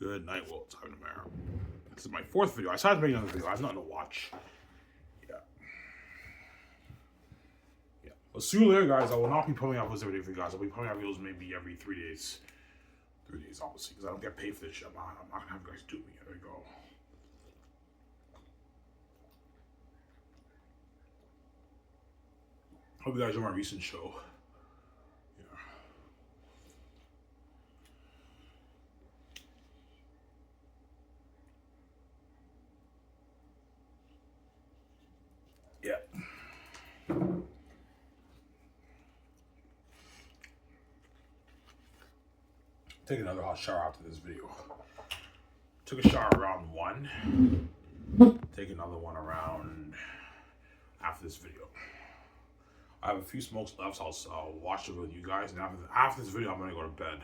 Good night, well, it's time tomorrow. This is my fourth video. I started making another video. I have nothing to watch. Yeah. Yeah. But sooner or later, guys, I will not be putting out videos every day for you guys. I'll be putting out videos maybe every 3 days. 3 days, obviously, because I don't get paid for this shit. I'm not going to have you guys do me. There you go. Hope you guys enjoy my recent show. Yeah. Take another hot shower after this video. Took a shower around 1. Take another one around after this video. I have a few smokes left, so I'll watch it with you guys. And after this video, I'm gonna go to bed.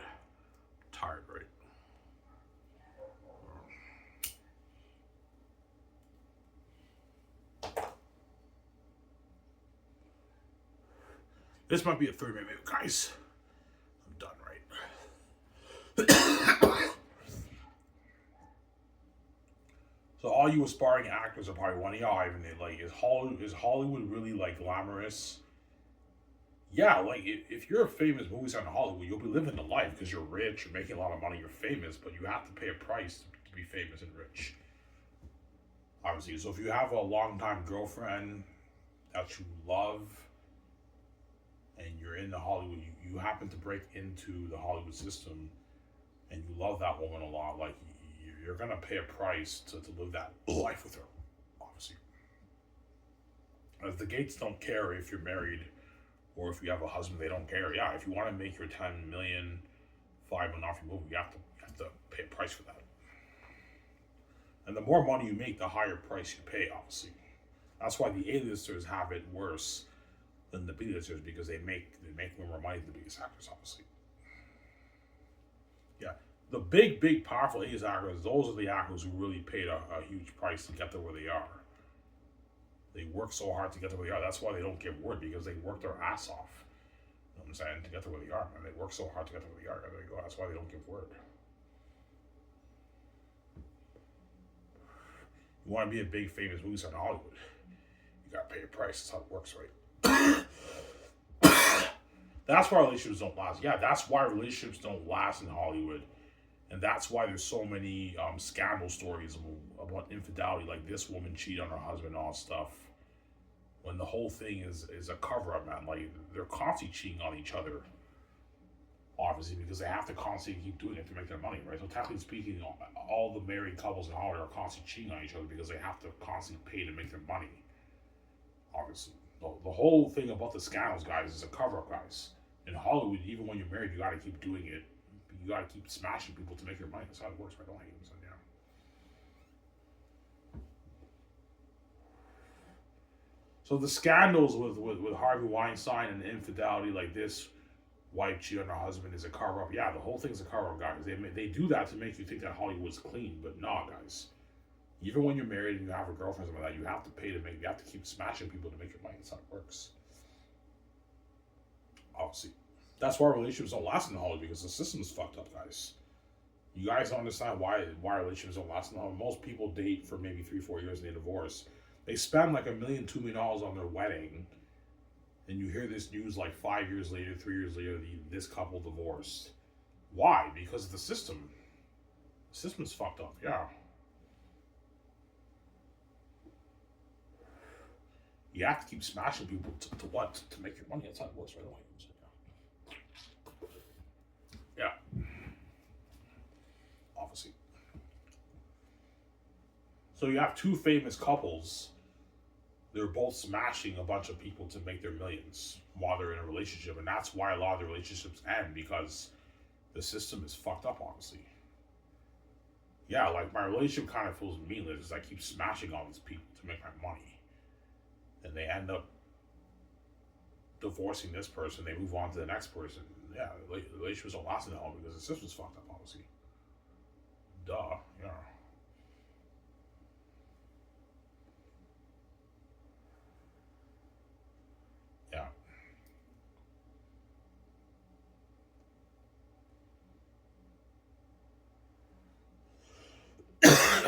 Tired, right? This might be a 30-minute video, guys. I'm done, right? So all you aspiring actors are probably wondering, oh, Ivan, like, is Hollywood really like glamorous? Yeah, like if you're a famous movie star in Hollywood, you'll be living the life because you're rich, you're making a lot of money, you're famous, but you have to pay a price to be famous and rich. Obviously, so if you have a longtime girlfriend that you love and you're in the Hollywood, you happen to break into the Hollywood system and you love that woman a lot, like you're gonna pay a price to live that life with her, obviously. As the Gates don't care if you're married or if you have a husband, they don't care. Yeah, if you want to make your 10 million, 5 million off your movie, you have to pay a price for that. And the more money you make, the higher price you pay, obviously. That's why the A-listers have it worse than the B-listers, because they make more money than the biggest actors, obviously. Yeah. The big, powerful A-list actors, those are the actors who really paid a huge price to get to where they are. They work so hard to get to where they are. That's why they don't get word, because they work their ass off. You know what I'm saying? To get to where they are, man. They work so hard to get to where they are. There you go. That's why they don't give word. You want to be a big, famous movie star in Hollywood, you got to pay a price. That's how it works, right? That's why relationships don't last. Yeah, that's why relationships don't last in Hollywood. And that's why there's so many scandal stories about infidelity, like this woman cheated on her husband and all stuff. When the whole thing is a cover-up, man. Like, they're constantly cheating on each other, obviously, because they have to constantly keep doing it to make their money, right? So technically speaking, all the married couples in Hollywood are constantly cheating on each other because they have to constantly pay to make their money, obviously. The whole thing about the scandals, guys, is a cover-up, guys. In Hollywood, even when you're married, you got to keep doing it. You got to keep smashing people to make your money. That's how it works, right? Don't hate them, yeah. So the scandals with Harvey Weinstein and infidelity, like this wife cheating on her husband, is a cover up. Yeah, the whole thing's a cover up, guys. They do that to make you think that Hollywood's clean, but nah, guys. Even when you're married and you have a girlfriend, something like that, you have to pay to make. You have to keep smashing people to make your money. That's how it works. Obviously, that's why relationships don't last in Hollywood, because the system is fucked up, guys. You guys don't understand why relationships don't last in Hollywood. Most people date for maybe 3-4 years and they divorce. They spend like $1 million, $2 million on their wedding, and you hear this news like 5 years later, 3 years later, this couple divorced. Why? Because of the system. The system's fucked up. Yeah. You have to keep smashing people to what? To make your money. That's how it works, right? Yeah. Obviously. So you have two famous couples. They're both smashing a bunch of people to make their millions while they're in a relationship. And that's why a lot of the relationships end, because the system is fucked up, honestly. Yeah, like my relationship kind of feels meaningless because I keep smashing all these people to make my money. And they end up divorcing this person, they move on to the next person. Yeah, the relationships don't last in the home because the system's fucked up, obviously. Duh, yeah. Yeah.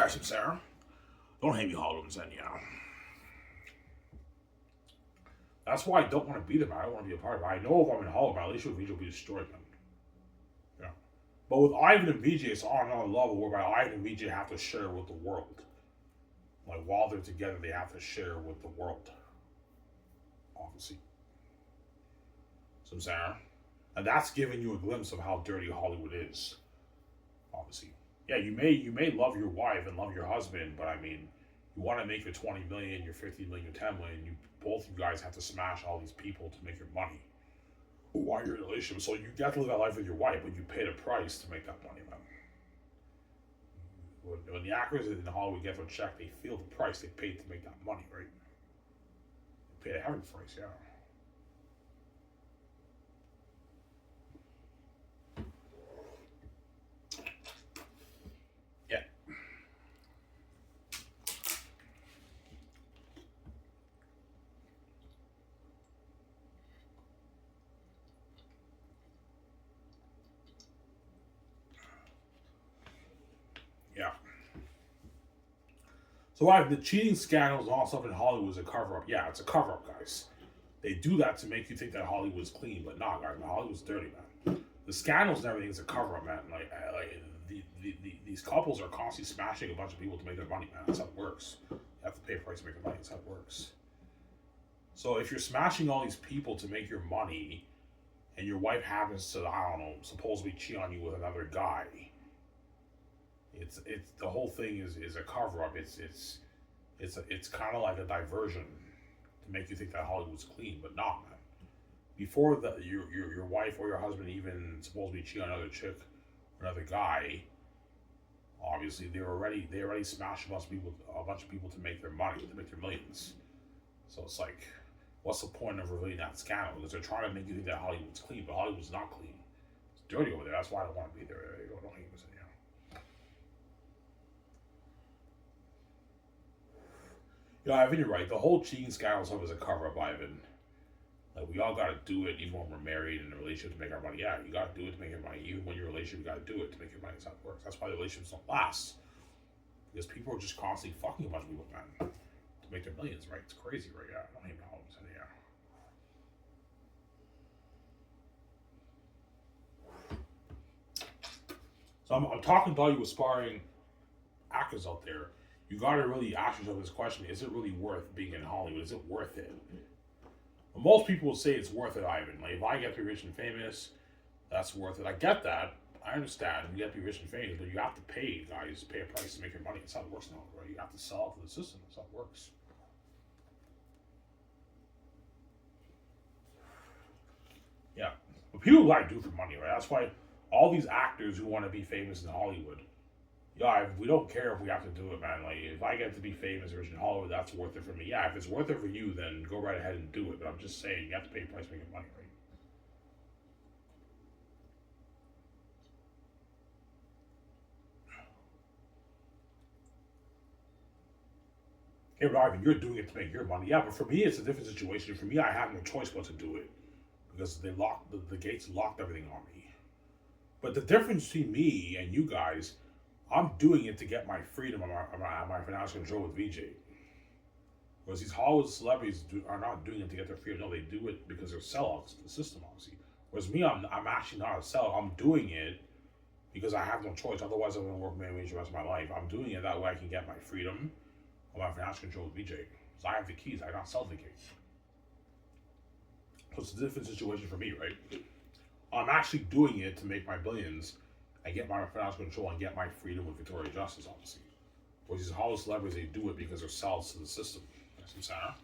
Alright, so Sarah. Don't hate me, Hollywood, and saying, yeah. That's why I don't want to be there, man. I don't want to be a part of it. I know if I'm in Hollywood, my relationship with VJ will be destroyed, man. Yeah. But with Ivan and VJ, it's on another level whereby Ivan and VJ have to share with the world. Like, while they're together, they have to share with the world. Obviously. So, Sarah. And that's giving you a glimpse of how dirty Hollywood is. Obviously. Yeah, you may love your wife and love your husband, but I mean, you want to make your 20 million, your 50 million, your 10 million, both you guys have to smash all these people to make your money while you're in a relationship. So you get to live that life with your wife, but you pay the price to make that money, man. When the actors in Hollywood get their check, they feel the price they paid to make that money, right? They pay a heavy price, yeah. Yeah. Yeah. So why the cheating scandals and all stuff in Hollywood is a cover up? Yeah, it's a cover up, guys. They do that to make you think that Hollywood's clean, but nah, guys, Hollywood's dirty, man. The scandals and everything is a cover up, man. Like these couples are constantly smashing a bunch of people to make their money, man. That's how it works. You have to pay a price to make your money. That's how it works. So if you're smashing all these people to make your money, and your wife happens to, I don't know, supposedly cheat on you with another guy, it's the whole thing is a cover up. It's kind of like a diversion to make you think that Hollywood's clean, but not, man. Before your wife or your husband even supposedly cheat on another chick or another guy, obviously they already smashed a bunch of people to make their money, to make their millions. So it's like, what's the point of revealing that scandal? Because they're trying to make you think that Hollywood's clean, but Hollywood's not clean. It's dirty over there. That's why I don't want to be there. I don't hate this, yeah. You know, Ivan, you're right. The whole cheating scandal stuff is a cover-up, Ivan. Like, we all got to do it, even when we're married in a relationship to make our money. Yeah, you got to do it to make your money. Even when you're in a relationship, you got to do it to make your money. That's how it works. That's why the relationships don't last. Because people are just constantly fucking a bunch of people, man, to make their millions, right? It's crazy, right? Yeah, I don't even know how to say it, yeah. So I'm talking about you aspiring actors out there. You got to really ask yourself this question: is it really worth being in Hollywood? Is it worth it? Well, most people will say it's worth it, Ivan. Like, if I get to be rich and famous, that's worth it. I get that. I understand. You get to be rich and famous, but you have to pay, guys. Pay a price to make your money. That's how it works now, right? You have to sell to the system. That's how it works. Yeah. But people like do for money, right? That's why all these actors who want to be famous in Hollywood, yeah, we don't care if we have to do it, man. Like, if I get to be famous or rich in Hollywood, that's worth it for me. Yeah, if it's worth it for you, then go right ahead and do it. But I'm just saying, you have to pay a price to make your money, right? Hey, Ivan, you're doing it to make your money. Yeah, but for me, it's a different situation. For me, I have no choice but to do it because they locked the gates, locked everything on me. But the difference between me and you guys, I'm doing it to get my freedom and my financial control with VJ. Whereas these Hollywood celebrities are not doing it to get their freedom. No, they do it because they're sellouts to the system, obviously. Whereas me, I'm actually not a sellout. I'm doing it because I have no choice. Otherwise, I'm going to work minimum wage the rest of my life. I'm doing it that way I can get my freedom and my financial control with VJ. Because I have the keys. I not sell the keys. So it's a different situation for me, right? I'm actually doing it to make my billions and get my financial control and get my freedom with Victoria Justice, obviously. Whereas these Hollywood celebrities, they do it because they're sellouts to the system. That's what I'm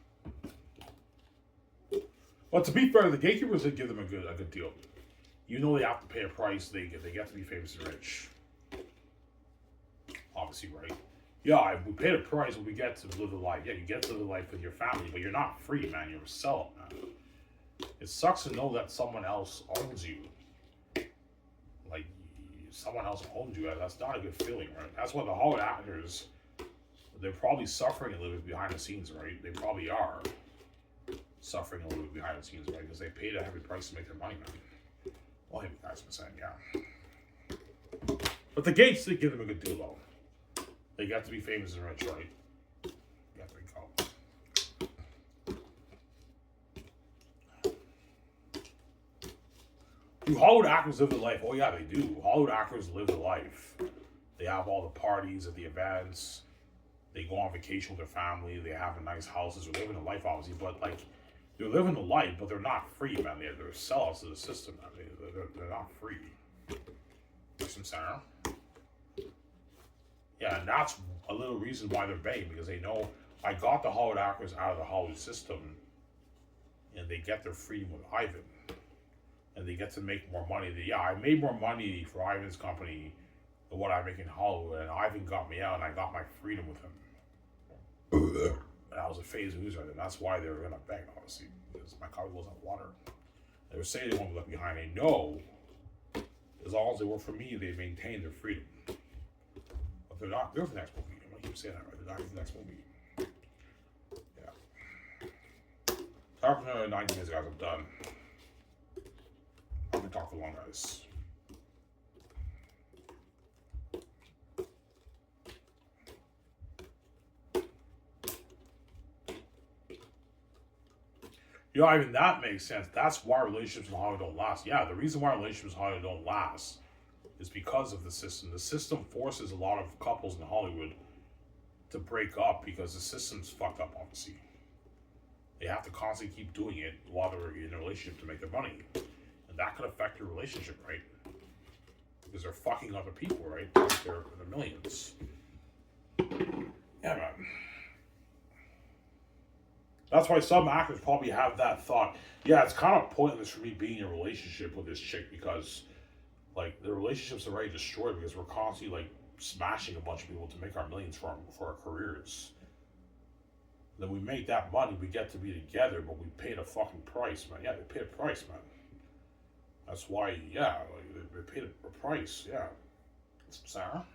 saying. But to be fair, the gatekeepers did give them a good deal. You know they have to pay a price. They get to be famous and rich. Obviously, right? Yeah, if we pay the price, we get to live the life. Yeah, you get to live the life with your family, but you're not free, man. You're a sellout, man. It sucks to know that someone else owns you. Like, someone else owns you. That's not a good feeling, right? That's why the Hollywood actors, they're probably suffering a little bit behind the scenes, right? They probably are suffering a little bit behind the scenes, right? Because they paid a heavy price to make their money, man. Well, hey, guys been saying, yeah. But the Gates did give them a good deal, though. They get to be famous and rich, right? Yeah, there you go. Do Hollywood actors live the life? Oh yeah, they do. Hollywood actors live the life. They have all the parties at the events. They go on vacation with their family. They have nice houses. They're living the life, obviously, but like they're living the life, but they're not free, man. They're sellouts to the system, man. They're not free. Some center. Yeah, and that's a little reason why they're begging, because they know I got the Hollywood actors out of the Hollywood system, and they get their freedom with Ivan, and they get to make more money. Yeah, I made more money for Ivan's company than what I make in Hollywood, and Ivan got me out, and I got my freedom with him. And I was a phase loser, and that's why they were gonna beg, obviously, because my car was on water. They were saying they won't be left behind. They know, as long as they work for me, they maintain their freedom. But they're not there for the next movie. I'm gonna keep saying that, right? They're not for the next movie. Yeah. Talking for another 90 minutes, guys. I'm done. I'm gonna talk for long, guys. You know, even that makes sense. That's why relationships in Hollywood don't last. Yeah, the reason why relationships in Hollywood don't last is because of the system. The system forces a lot of couples in Hollywood to break up because the system's fucked up, obviously. They have to constantly keep doing it while they're in a relationship to make their money. And that could affect your relationship, right? Because they're fucking other people, right? They're millions. Yeah, man. That's why some actors probably have that thought. Yeah, it's kind of pointless for me being in a relationship with this chick because, like, the relationship's already destroyed because we're constantly, like, smashing a bunch of people to make our millions for our careers. Then we make that money, we get to be together, but we paid a fucking price, man. Yeah, they paid a price, man. That's why, yeah, like, they paid a price, yeah. Sarah?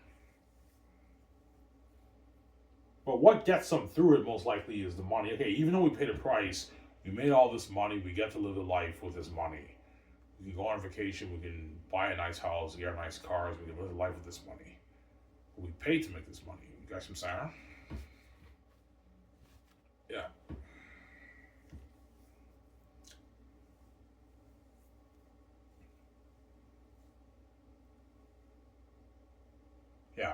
But what gets them through it most likely is the money. Okay, even though we paid a price, we made all this money, we get to live a life with this money. We can go on vacation, we can buy a nice house, get nice cars, we can live a life with this money. But we paid to make this money. You guys from Sarah? Yeah. Yeah.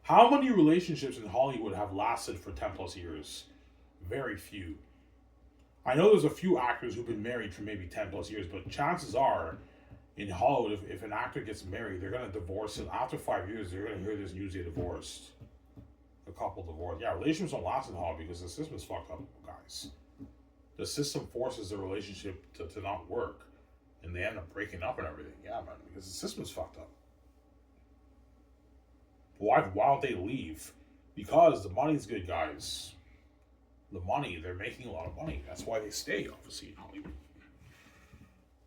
How many relationships in Hollywood have lasted for 10 plus years? Very few. I know there's a few actors who've been married for maybe 10 plus years, but chances are in Hollywood, if an actor gets married, they're going to divorce him. After 5 years, they're going to hear this news they divorced. A couple divorced. Yeah, relationships don't last in Hollywood because the system is fucked up, guys. The system forces the relationship to not work, and they end up breaking up and everything. Yeah, man, because the system is fucked up. Why don't they leave? Because the money's good, guys. The money, they're making a lot of money. That's why they stay, obviously, in Hollywood.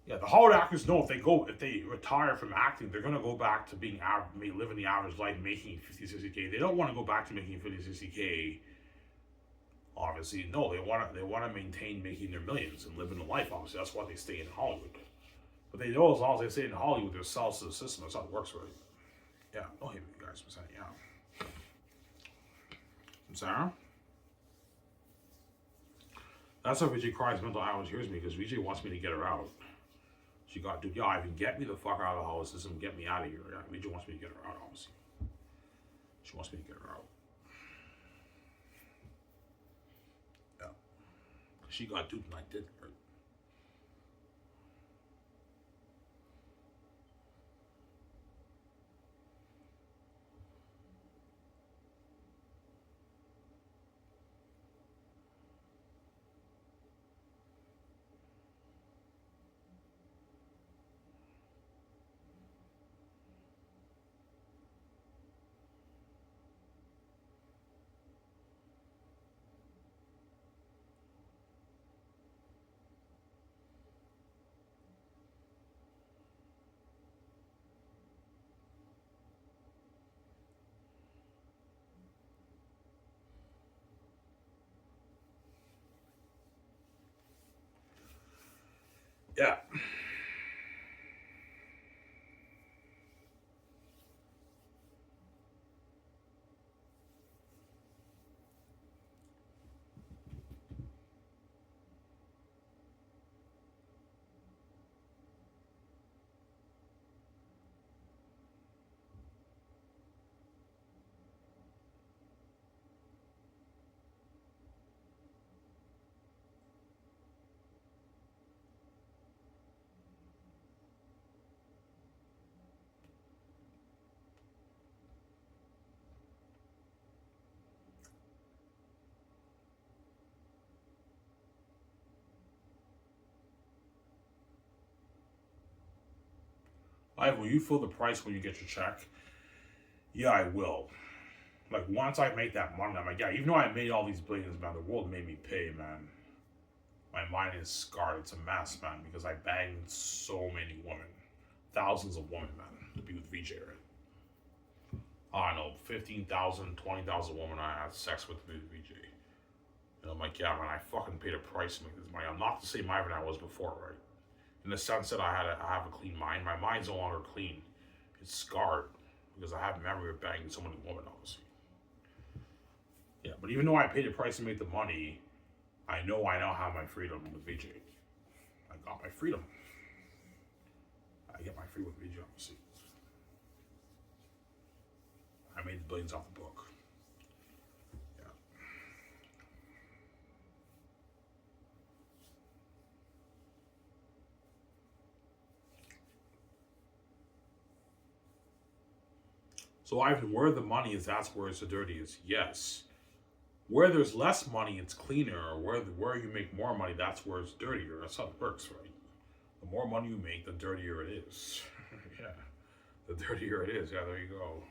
Yeah, the Hollywood actors know if they retire from acting, they're gonna go back to living the average life, making 50, 60K. They don't want to go back to making 50, 60K. Obviously, no, they want to maintain making their millions and living the life. Obviously, that's why they stay in Hollywood. But they know as long as they stay in Hollywood, they're sells to the system. That's how it works, right? Yeah, don't hate me, guys. I'm saying, yeah. Sarah? That's how Vijay cries mental hours hears me because Vijay wants me to get her out. She got, dude, yeah, Ivan, get me the fuck out of the Hollywood system, get me out of here. Yeah, Vijay wants me to get her out, obviously. She wants me to get her out. Yeah. She got duped and I didn't, right? Yeah. Will you feel the price when you get your check? Yeah, I will. Like, once I make that money, I'm like, yeah, even though I made all these billions, man, the world made me pay, man. My mind is scarred. It's a mess, man, because I banged so many women. Thousands of women, man, to be with VJ, right? I don't know, 15,000, 20,000 women I had sex with to be with VJ. And I'm like, yeah, man, I fucking paid a price to make this money. I'm not the same Ivan I was before, right? In the sense that I have a clean mind. My mind's no longer clean. It's scarred because I have memory of banging so many women, obviously. Yeah, but even though I paid the price to make the money, I now have my freedom with VJ. I got my freedom. I get my freedom with VJ, obviously. I made the billions off the book. Yeah. So Ivan, where the money is, that's where it's the dirtiest. Yes. Where there's less money, it's cleaner. Or where you make more money, that's where it's dirtier. That's how it works, right? The more money you make, the dirtier it is. Yeah. The dirtier it is. Yeah, there you go.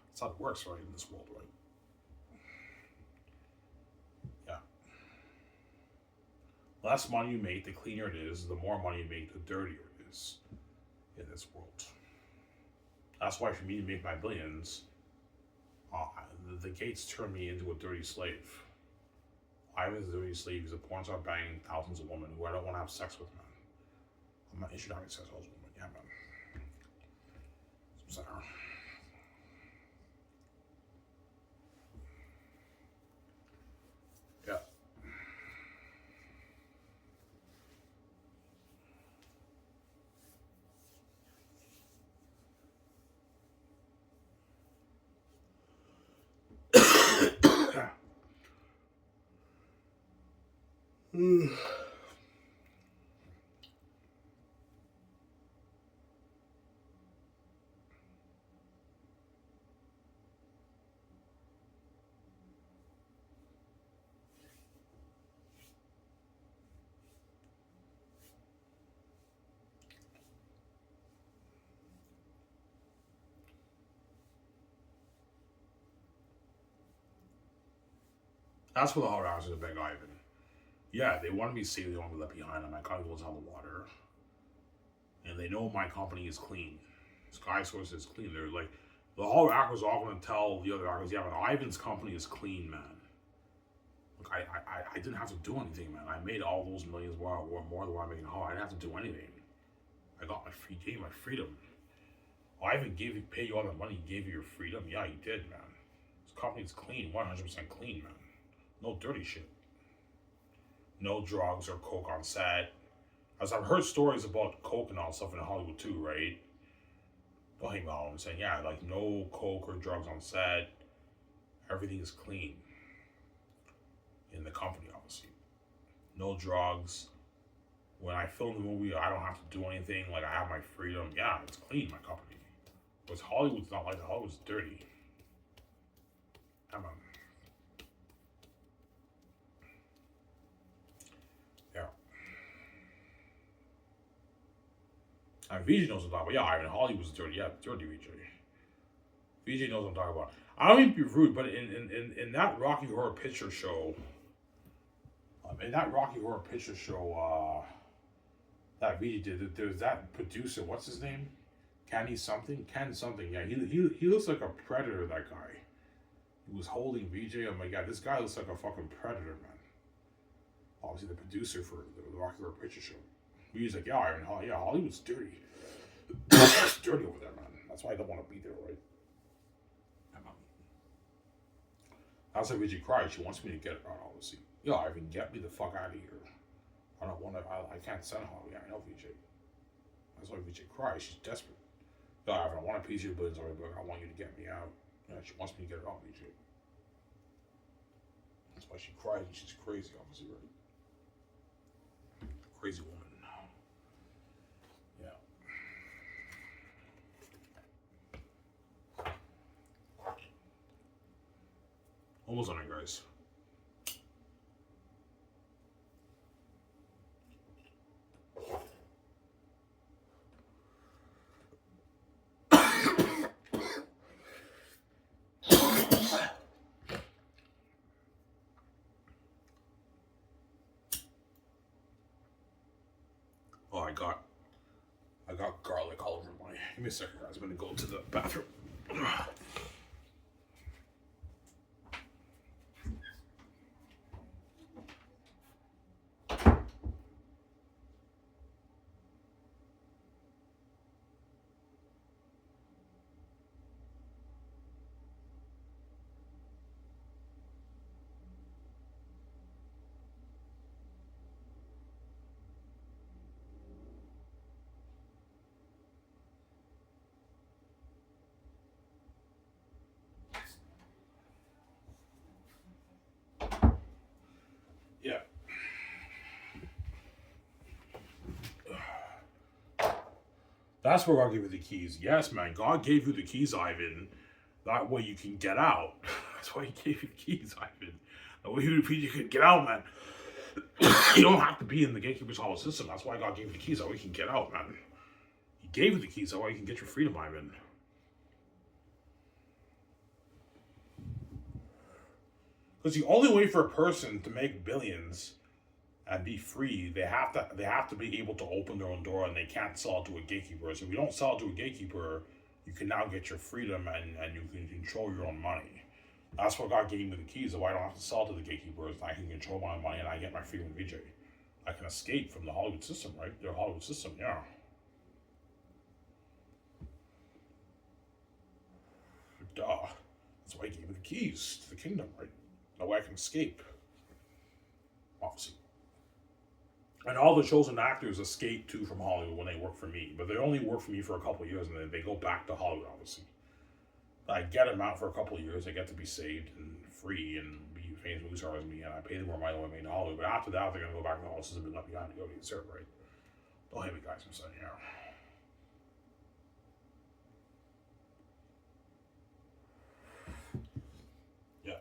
That's how it works, right, in this world, right? Yeah. Less money you make, the cleaner it is. The more money you make, the dirtier it is in this world. That's why for me to make my billions, the gates turn me into a dirty slave. Ivan's a dirty slave. He's a porn star banging thousands of women who I don't want to have sex with, man. I'm not interested in having sex with those women. Yeah, man. So, yeah. That's what the hot rounds are, the big Ivan. Yeah, they want to be safe, they want to be left behind. I'm like, gotta go on the water. And they know my company is clean. Sky Source is clean. They're like, the whole actors are all going to tell the other actors, yeah, but Ivan's company is clean, man. Look, I didn't have to do anything, man. I made all those millions more than what I made in Hall. I didn't have to do anything. I got my gave my freedom. Ivan paid you all that money, he gave you your freedom. Yeah, he did, man. His company's clean, 100% clean, man. No dirty shit. No drugs or coke on set. As I've heard stories about coke and all stuff in Hollywood too, right? Don't hate me all. I'm saying, yeah, like no coke or drugs on set. Everything is clean in the company, obviously. No drugs. When I film the movie, I don't have to do anything. Like I have my freedom. Yeah, it's clean, my company. But Hollywood's not like that. Hollywood's dirty. Come on. Yeah. And VJ knows what I'm talking about. Yeah, I mean, Hollywood's dirty. Yeah, dirty VJ. VJ knows what I'm talking about. I don't mean to be rude, but in that Rocky Horror Picture Show, that VJ did, there's that producer, what's his name? Ken something? Yeah, he looks like a predator, that guy. He was holding VJ. Oh my god, this guy looks like a fucking predator, man. Obviously, the producer for the Rocky Horror Picture Show. He's like, yeah, Hollywood's dirty. It's dirty over there, man. That's why I don't want to be there, right? That's why VJ cries. She wants me to get her out, obviously. Yo, Ivan, get me the fuck out of here. I don't want to, I can't send Holly. I know VJ. That's why VJ cries. She's desperate. Yo, Ivan, I want a piece of your billions already, but I want you to get me out. Yeah, she wants me to get her out, VJ. That's why she cries and she's crazy, obviously, right? Crazy woman. Yeah. Almost on it, guys. I got garlic all over my. Give me a second, guys. I'm gonna go to the bathroom. Yeah. That's where God gave you the keys. Yes, man. God gave you the keys, Ivan. That way you can get out. That's why He gave you the keys, Ivan. That way you can get out, man. You don't have to be in the gatekeeper's hollow system. That's why God gave you the keys. That way you can get out, man. He gave you the keys. That way you can get your freedom, Ivan. Because the only way for a person to make billions and be free, they have to be able to open their own door, and they can't sell it to a gatekeeper. So if you don't sell it to a gatekeeper, you can now get your freedom, and you can control your own money. That's what God gave me the keys, so I don't have to sell to the gatekeepers. I can control my money, and I get my freedom with VJ. I can escape from the Hollywood system, right? Their Hollywood system, yeah. Duh. That's why He gave me the keys to the kingdom, right? That way I can escape. Obviously. And all the chosen actors escape too from Hollywood when they work for me, but they only work for me for a couple of years, and then they go back to Hollywood, obviously. I get them out for a couple of years. They get to be saved and free and be famous movie stars as me, and I pay them more money than I made in Hollywood. But after that, they're gonna go back to the Hollywood system and be left behind to go get served, right? Don't hit me, guys. I'm saying, yeah. Yeah.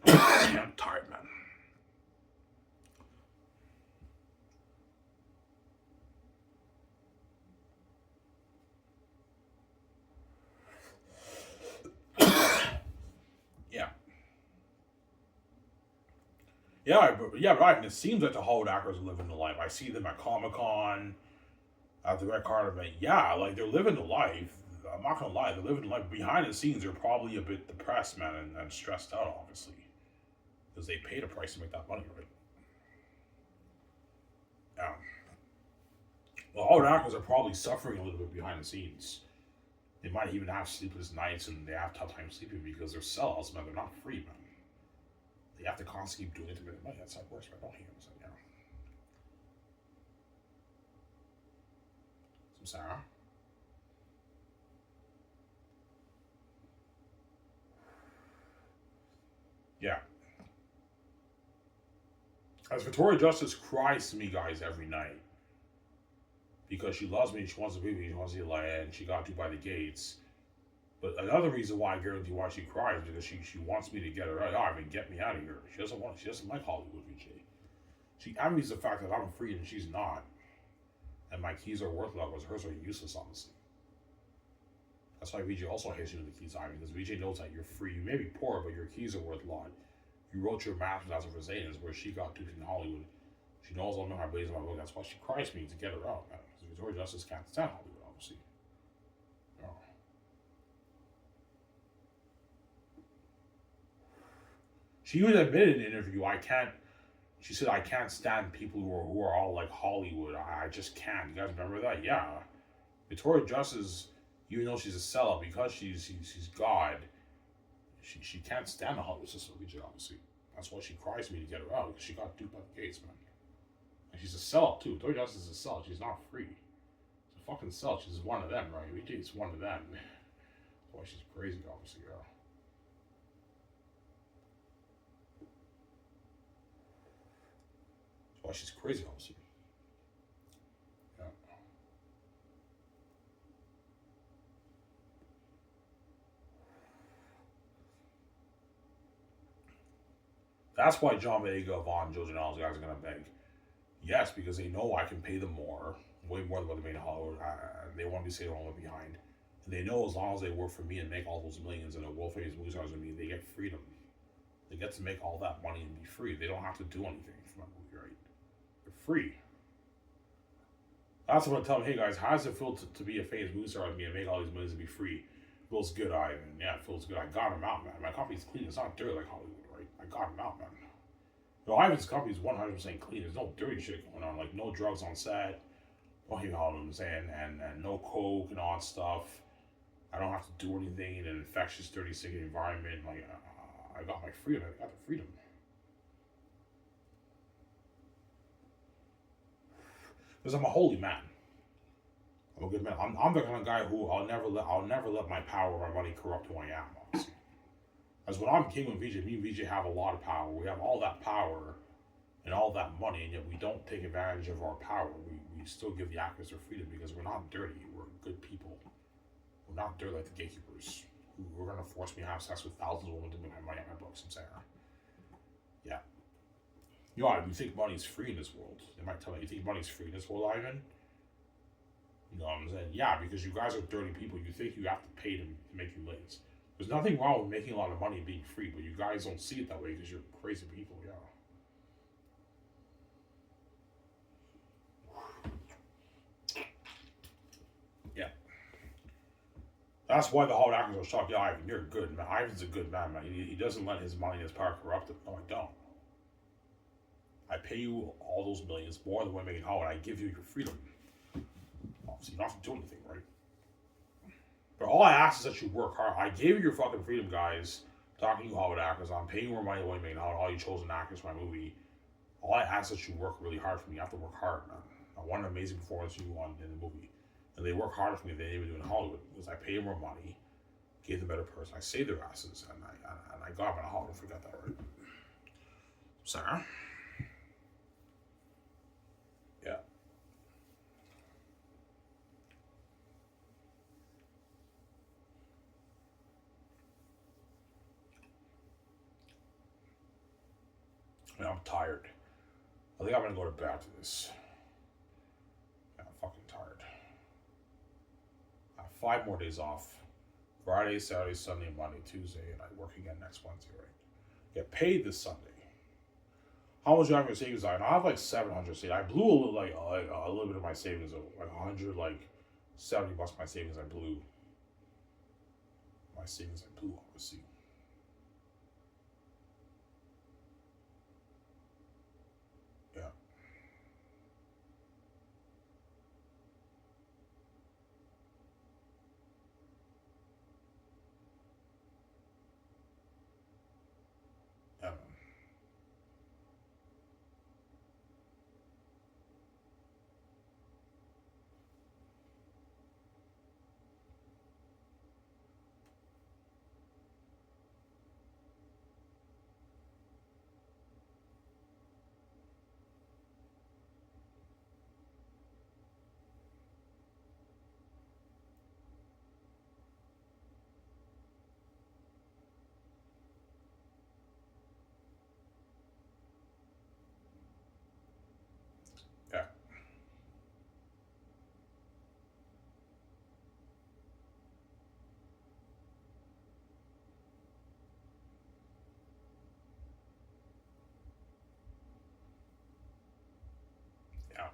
I'm tired, man. Yeah. Yeah, right. And it seems like the Hollywood actors are living the life. I see them at Comic Con, at the Red Card event. Yeah, like they're living the life. I'm not gonna lie, they're living the life. Behind the scenes, they're probably a bit depressed, man, and stressed out, obviously, because they paid a price to make that money, right? Yeah. Well, Hollywood actors are probably suffering a little bit behind the scenes. They might even have sleepless nights, and they have tough time sleeping because they're sellouts, man. They're not free, man. They have to constantly keep doing it to make money. That's how it works, man. Don't hate them, yeah. Some Sarah. Yeah. As Victoria Justice cries to me, guys, every night because she loves me, she wants to be with me, she wants to be like, and she got to by the gates. But another reason why I guarantee why she cries is because she wants me to get her out. Oh, I mean, get me out of here. She doesn't like Hollywood, VJ. She envies the fact that I'm free and she's not, and my keys are worthless because hers are useless, honestly. That's why VJ also hates you with the keys, I mean, because VJ knows that you're free. You may be poor, but your keys are worth a lot. You wrote your master's as a Rosanians, where she got to in Hollywood. She knows I'm not blazing my book. That's why she cries me to get her out, man. Because Victoria Justice can't stand Hollywood, obviously. No. She even admitted in an interview, I can't. She said, I can't stand people who are all like Hollywood. I just can't. You guys remember that? Yeah. Victoria Justice, even though she's a sellout, because she's God, she can't stand the Hollywood system, obviously. That's why she cries me to get her out, because she got duped by the gates, man. And she's a sellout, too. Victoria Justice is a sellout. She's not free. She's a fucking sellout. She's one of them, right? She's one of them. That's why she's crazy, obviously, yeah. That's why she's crazy, obviously. Yeah. That's why John Vega, Vaughn, Joe Janela's guys are going to beg. Yes, because they know I can pay them more, way more than what they made in Hollywood. They want to be saved on behind. And they know as long as they work for me and make all those millions and are world famous movie stars with me, they get freedom. They get to make all that money and be free. They don't have to do anything for my movie, right? They're free. That's what I tell them. Hey guys, how does it feel to be a famous movie star with me and make all these millions and be free? It feels good, Ivan. Yeah, it feels good. I got him out, man. My company's clean. It's not dirty like Hollywood, right? I got him out, man. No, Ivan's company is 100% clean. There's no dirty shit going on. Like, no drugs on set. Well, you know what I'm saying? And no coke and all that stuff. I don't have to do anything in an infectious, dirty, sick environment. Like, I got my freedom. I got the freedom. Because I'm a holy man. I'm a good man. I'm the kind of guy who I'll never let my power or my money corrupt who I am, obviously. As when I'm king with VJ, me and VJ have a lot of power. We have all that power and all that money, and yet we don't take advantage of our power. We still give the actors their freedom because we're not dirty. We're good people. We're not dirty like the gatekeepers who are going to force me to have sex with thousands of women to make my money on my books. I'm saying, yeah. You know, you think money's free in this world. They might tell me, you think money's free in this world, Ivan? You know what I'm saying? Yeah, because you guys are dirty people. You think you have to pay them to make you millions. There's nothing wrong with making a lot of money and being free, but you guys don't see it that way because you're crazy people, yeah. Yeah. That's why the Hollywood actors are shocked. Yeah, Ivan, you're good, man. Ivan's a good man, man. He doesn't let his money and his power corrupt him. No, I don't. I pay you all those millions, more than what I make in Hollywood. I give you your freedom. Obviously, you don't have to do anything, right? But all I ask is that you work hard. I gave you your fucking freedom, guys. Talking to you Hollywood actors, I'm paying you more money than what I make in Hollywood. All you chosen actors for my movie. All I ask is that you work really hard for me. You have to work hard, man. I want an amazing performance you want in the movie. And they work harder for me than they even do in Hollywood because I pay them more money, gave them a better person. I saved their asses, and I got them in Hollywood. Don't forget that, right? Sarah? Yeah. I mean, I'm tired. I think I'm gonna go to bed after this. Yeah, I'm fucking tired. I have 5 more days off. Friday, Saturday, Sunday, Monday, Tuesday, and I work again next Wednesday, right? Get paid this Sunday. How much do I have in savings? I have like 700 savings. I blew a little, a little bit of my savings, like 100, like $70 my savings. I blew my savings. I blew, obviously. Yeah, yeah, man. Yeah, yeah.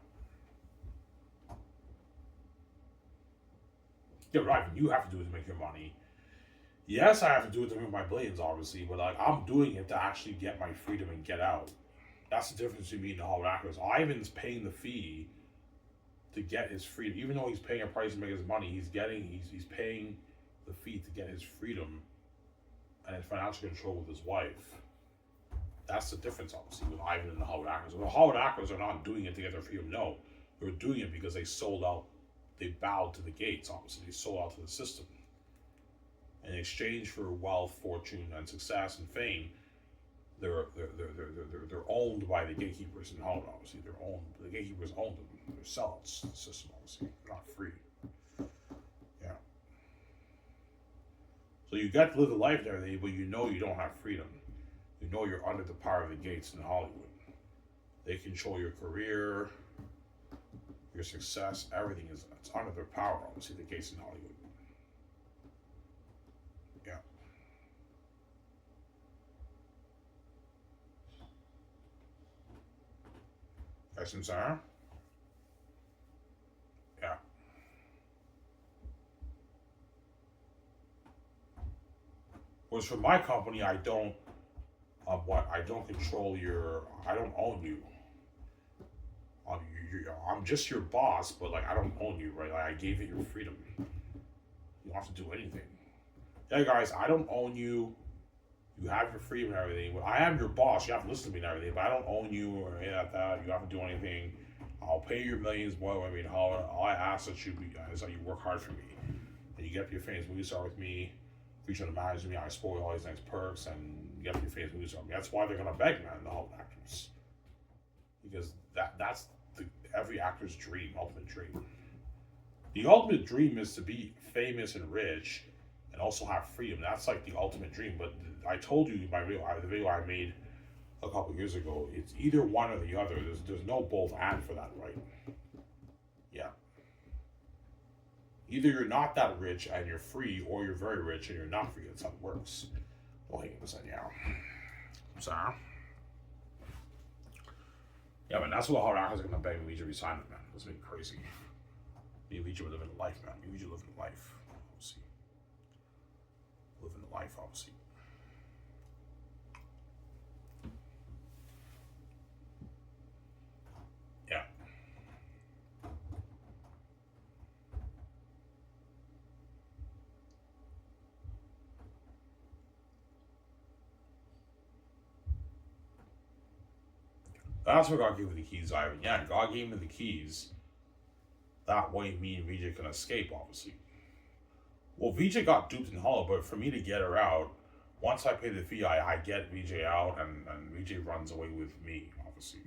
Yeah, right. You have to do it to make your money. Yes, I have to do it to make my billions, obviously, but like I'm doing it to actually get my freedom and get out. That's the difference between me and the Hollywood actors. Ivan's paying the fee to get his freedom. Even though he's paying a price to make his money, he's paying the fee to get his freedom and his financial control with his wife. That's the difference, obviously, with Ivan and the Hollywood actors. The Hollywood actors are not doing it to get their freedom. No, they're doing it because they sold out. They bowed to the gates. Obviously, they sold out to the system. In exchange for wealth, fortune, and success and fame, they're owned by the gatekeepers in Hollywood. Obviously, they're owned. The gatekeepers own them. They're sellouts. The system, obviously, they're not free. Yeah. So you got to live the life there, but you know you don't have freedom. You know you're under the power of the gates in Hollywood. They control your career, your success, everything is it's under their power. Obviously, the gates in Hollywood. That's what I'm saying. Yeah. Whereas for my company, I don't. I don't control your. I don't own you. I'm just your boss, but like I don't own you, right? Like I gave it your freedom. You don't have to do anything. Yeah, guys, I don't own you. You have your freedom and everything. But I am your boss. You have to listen to me and everything. But I don't own you or anything like that. You don't have to do anything. I'll pay your millions. Boy, I mean, all I ask that you be is that you work hard for me. And you get up your famous movie star with me. Feature the manager me. I spoil all these nice perks and you get up your famous movie star with me. That's why they're gonna beg, man, the Hollywood actors. Because that's every actor's dream, ultimate dream. The ultimate dream is to be famous and rich and also have freedom. That's like the ultimate dream. But I told you in my video, the video I made a couple years ago, it's either one or the other. There's no both and for that, right? Yeah. Either you're not that rich and you're free, or you're very rich and you're not free. That's how it works. Well, 80%, yeah. Sorry. Yeah, man, that's what the hard actors are gonna beg me to resign it, man. That's me crazy. Me and Vijay were living a life, man. Me and Vijay living a life, obviously. Living a life, obviously. Yeah. That's what God gave me the keys, Ivan. Yeah, God gave me the keys. That way me and Vijay can escape, obviously. Well, Vijay got duped in Hollow, but for me to get her out, once I pay the fee, I get Vijay out, and Vijay runs away with me, obviously.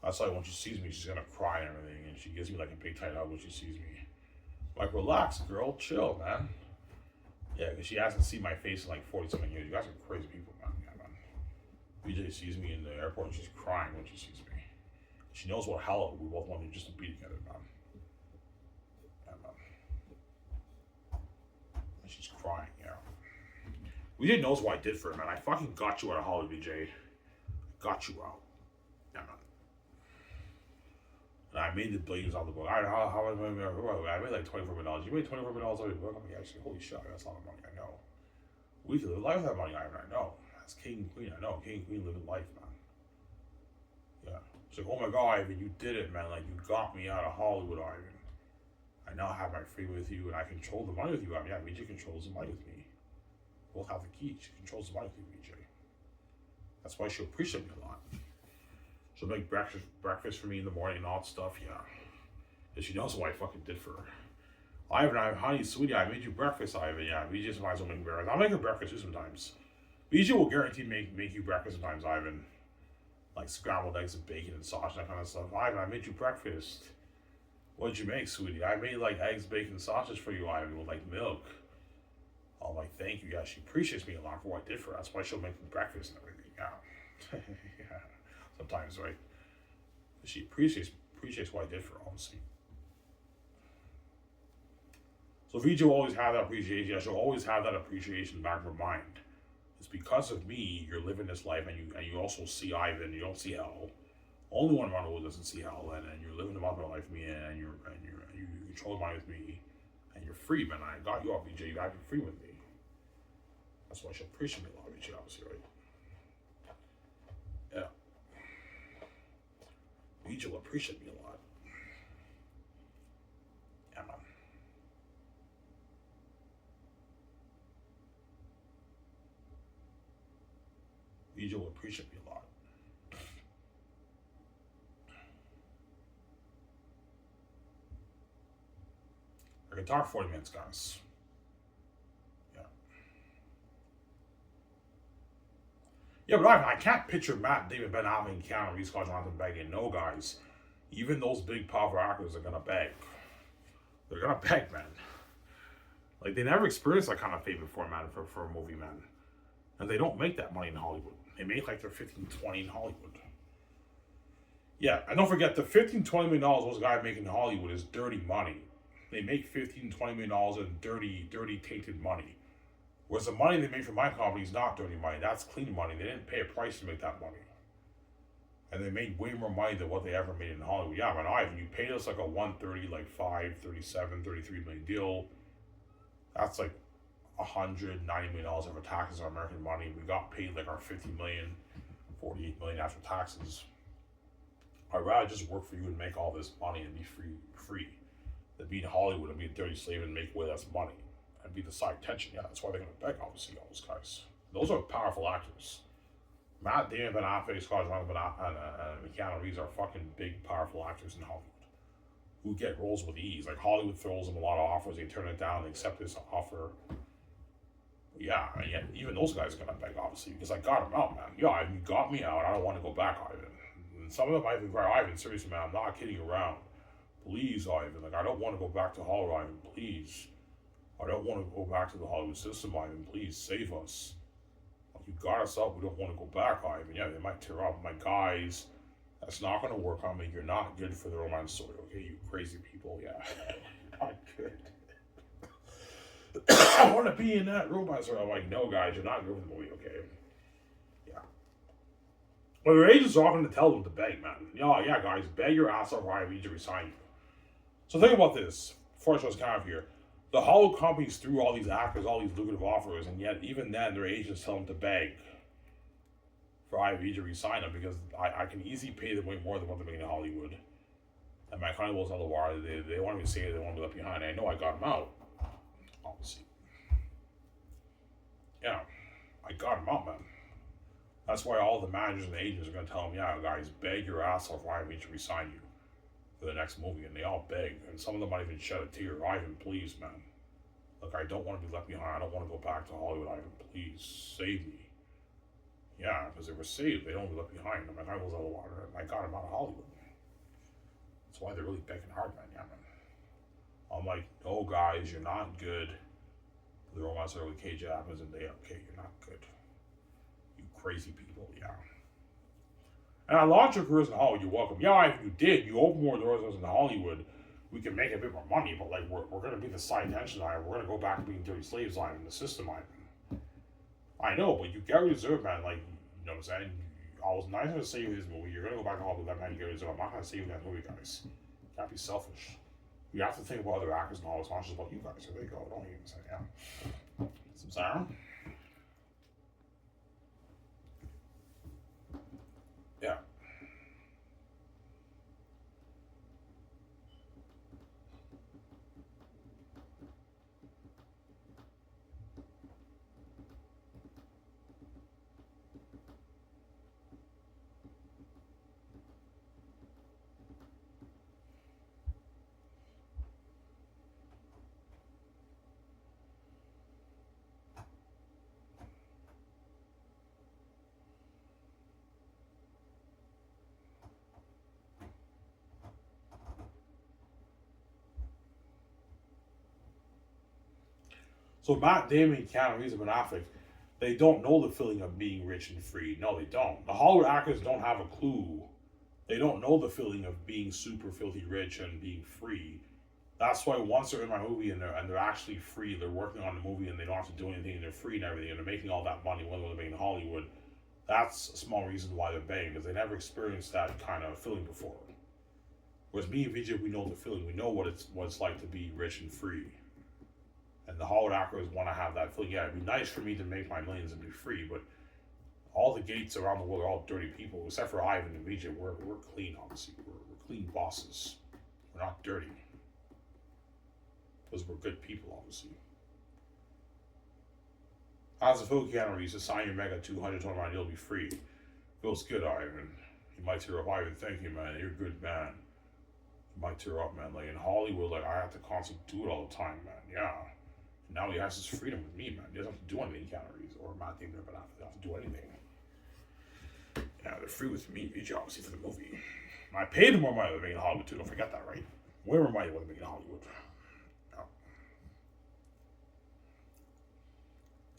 That's why when she sees me, she's gonna cry and everything, and she gives me like a big tight hug when she sees me. Like, relax, girl, chill, man. Yeah, because she hasn't seen my face in like 40 something years. You guys are crazy people, man. Yeah, man. Vijay sees me in the airport and she's crying when she sees me. She knows what hell we both want to just to be together, man. Yeah, man. And she's crying, yeah. Vijay knows what I did for her, man. I fucking got you out of Hollywood, Vijay. Got you out. Yeah, man. And I made the billions on the book. I made like $24 million. You made $24 million off your book? I mean, actually, holy shit, that's a lot of money, I know. We could live life with that money, I know. That's king and queen, I know. King and queen living life, man. Yeah. It's like, oh my god, Ivan, you did it, man. Like, you got me out of Hollywood, Ivan. I now have my freedom with you, and I control the money with you. I mean, yeah, Vijay controls the money with me. We'll have the key. She controls the money with you, Vijay. That's why she'll appreciate me a lot. She'll make breakfast for me in the morning and all that stuff, yeah. And she knows what I fucking did for her. Ivan, honey, sweetie, I made you breakfast, Ivan. Yeah, Vijay might as well make breakfast. I'll make her breakfast too sometimes. Vijay will guarantee make you breakfast sometimes, Ivan. Like scrambled eggs and bacon and sausage, that kind of stuff. Ivan, I made you breakfast. What did you make, sweetie? I made like eggs, bacon, and sausage for you, Ivan, with like milk. I'm like, thank you. Yeah, she appreciates me a lot for what I did for her. That's why she'll make me breakfast and everything. Yeah. Yeah. Sometimes, right? She appreciates what I did for her, obviously. So Vijay will always have that appreciation. Yeah, she'll always have that appreciation back of her mind. It's because of me you're living this life, and you also see Ivan. You don't see hell. Only one around the world doesn't see hell, and you're living the multiple life with me, and you control mine with me, and you're free, man. I got you off, Vijay. You got to be free with me. That's why she'll appreciate me a lot, Vijay, obviously, right? Yeah. Vijay will appreciate me a lot. Yeah, man. Vijay will appreciate me a lot. I can talk 40 minutes, guys. Yeah. Yeah, but I can't picture Matt, David, Ben Affleck, Keanu Reeves, Jonathan begging. No, guys. Even those big powerful actors are gonna beg. They're gonna beg, man. Like, they never experienced that kind of fame before, man, for a movie, man. And they don't make that money in Hollywood. They make like their 15, 20 in Hollywood. Yeah, and don't forget, the $15, $20 million those guys make in Hollywood is dirty money. They make $15, $20 million in dirty, tainted money. Whereas the money they make from my company is not dirty money. That's clean money. They didn't pay a price to make that money. And they made way more money than what they ever made in Hollywood. Yeah, man, Ivan, you paid us like a 130, like 537, 33 million deal. That's like $190 million over taxes on American money. We got paid like our 50 million, 48 million after taxes. I'd rather just work for you and make all this money and be free than be in Hollywood and be a dirty slave and make way less money and be the side tension. Yeah, that's why they're gonna beg, obviously, all those guys. Those are powerful actors. Matt Damon, Ben Affleck, Scott Young, and Keanu Reeves are fucking big, powerful actors in Hollywood who get roles with ease. Like Hollywood throws them a lot of offers, they turn it down, they accept this offer. Yeah, and yet even those guys are gonna beg, obviously, because I got them out, man. Yeah, you got me out. I don't want to go back, Ivan. And some of them might be right, Ivan. Seriously, man, I'm not kidding around. Please, Ivan. Like, I don't want to go back to Hollywood, Ivan. Please, I don't want to go back to the Hollywood system, Ivan. Please save us. You got us up, we don't want to go back, Ivan. Yeah, they might tear up. My guys, that's not going to work on me. You're not good for the romance story, okay? You crazy people, yeah. Not good. I want to be in that romance story. I'm like, no, guys, you're not good for the movie, okay? Yeah. Well, your agent's often to tell them to beg, man. Yeah, guys, beg your ass off, Ryan. We need to resign you. So think about this. Before I was kind of here. The Hollywood companies threw all these actors all these lucrative offers, and yet even then their agents tell them to beg for IMDb to resign them because I can easily pay them way more than what they're making in Hollywood. And my kind of was on the wire. They want me to say it, they want me to be left behind. I know I got them out. Obviously. Yeah, I got them out, man. That's why all the managers and the agents are going to tell them, yeah, guys, beg your ass off IMDb to resign you for the next movie, and they all beg, and some of them might even shed a tear. Ivan, please, man. Look, I don't want to be left behind. I don't want to go back to Hollywood. Ivan, please save me. Yeah, because they were saved. They don't be left behind. I mean, I was out of the water, and I got them out of Hollywood. That's why they're really begging hard, man. Yeah, man. I'm like, no, guys, you're not good. The romance story with Kate Jackman and they, okay, you're not good. You crazy people, yeah. And I launched your careers in Hollywood. You're welcome. Yeah, if you did, you opened more doors in Hollywood. We can make a bit more money, but like we're gonna be the side tension line. We're gonna go back to being dirty slaves line in the system line. I know, but you get reserved, man. Like, you know what I'm saying? I was nice to save this movie. You're gonna go back to Hollywood, that man. You get reserved. I'm not gonna save that movie, guys. You can't be selfish. You have to think about other actors and all. It's not just about you guys. So there you go. Don't even say yeah. Some sound. Yeah. So Matt Damon and Keanu Reeves and Ben Affleck, they don't know the feeling of being rich and free. No, they don't. The Hollywood actors don't have a clue. They don't know the feeling of being super filthy rich and being free. That's why once they're in my movie and they're actually free, they're working on the movie and they don't have to do anything and they're free and everything and they're making all that money when they're making in Hollywood. That's a small reason why they're begging because they never experienced that kind of feeling before. Whereas me and Vijay, we know the feeling. We know what it's like to be rich and free. And the Hollywood actors want to have that feeling. Yeah, it'd be nice for me to make my millions and be free, but all the gates around the world are all dirty people, except for Ivan and Vijay. We're clean, obviously. We're clean bosses. We're not dirty. Because we're good people, obviously. How's it feel, Keanu Reeves? To sign your mega $220 deal to be free. Feels good, Ivan. You might tear up. Ivan, thank you, man. You're a good man. You might tear up, man. Like in Hollywood, like I have to constantly do it all the time, man. Yeah. Now he has his freedom with me, man. He doesn't have to do anything, Keanu Reeves or Matt Damon, but I don't have to do anything. Yeah, they're free with me, Vijay, obviously, for the movie. I paid them more money than making Hollywood, too. Don't forget that, right? Way more money than making Hollywood.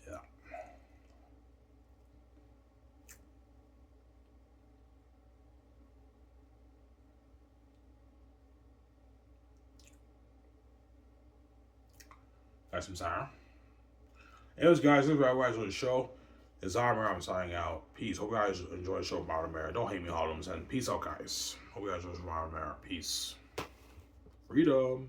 Yeah. Got some sound. Anyways, guys, this is where I was on the show. It's Armor. I'm signing out. Peace. Hope you guys enjoy the show from Outer Mirror. Don't hate me, Harlem. And peace out, guys. Hope you guys enjoy from Outer Mirror. Peace. Freedom.